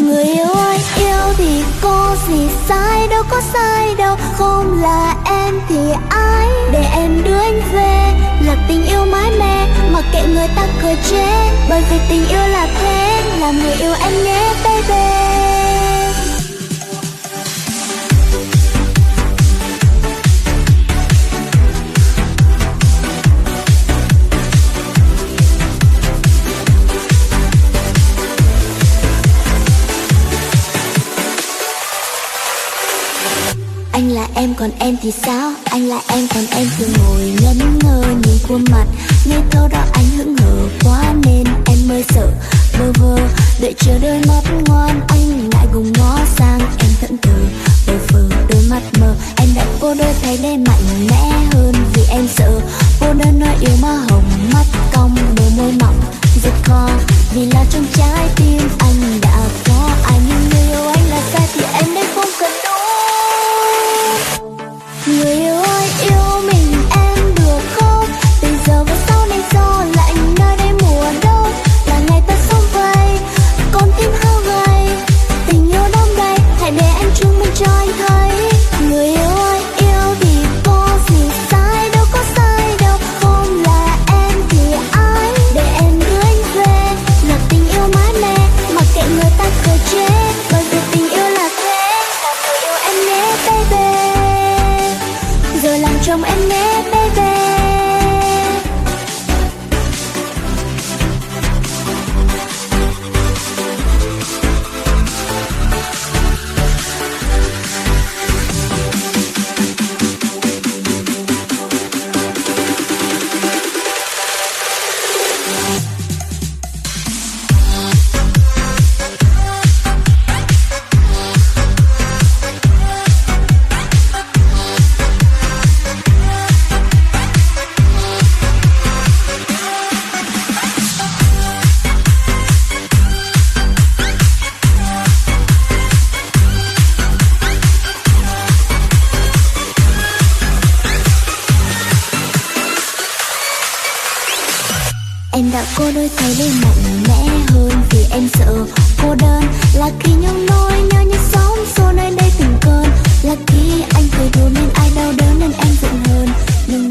Người yêu ơi, yêu thì có gì sai đâu, có sai đâu. Không là em thì ai để em đưa anh về. Là tình yêu mãi mê, mặc kệ người ta cười chê. Bởi vì tình yêu là thế, làm người yêu em nhé baby. Anh là em còn em thì sao? Anh là em còn em thì ngồi ngẩn ngơ nhìn khuôn mặt ngây thơ đó anh hững hờ quá nên em mới sợ bơ vơ đợi chờ đôi mắt ngoan. Anh ngại ngùng ngó sang em thẫn thờ bơ phờ đôi mắt mờ. Em đã cô đơn thấy nên mạnh mẽ hơn vì em sợ cô đơn nơi yêu má hồng mắt cong đôi môi mỏng giật kho vì là trong trái tim anh đã có ai. Nhưng người yêu anh là sai thì em đây không cần đâu. Người yêu ơi, yêu mình em được không? Từ giờ về sau này gió lạnh nơi đây mùa đông là ngày ta sống vây con tim hao gầy tình yêu đong đầy hãy để em chứng minh cho anh thấy. Người yêu ơi, yêu thì có gì sai đâu, có sai đâu. Không là em thì ai để em đưa anh về. Là tình yêu mãi mê mặc kệ người ta cười chê. Bởi vì tình yêu là thế, là người yêu em nhé baby. Rồi làm chồng em nhé baby. Em đã cô đôi thấy lên mạnh mẽ hơn vì em sợ cô đơn. Là khi nhung nỗi nhớ như sóng xô nơi đây từng cơn. Là khi anh cười đùa nên ai đau đớn nên em giận hơn. Nhưng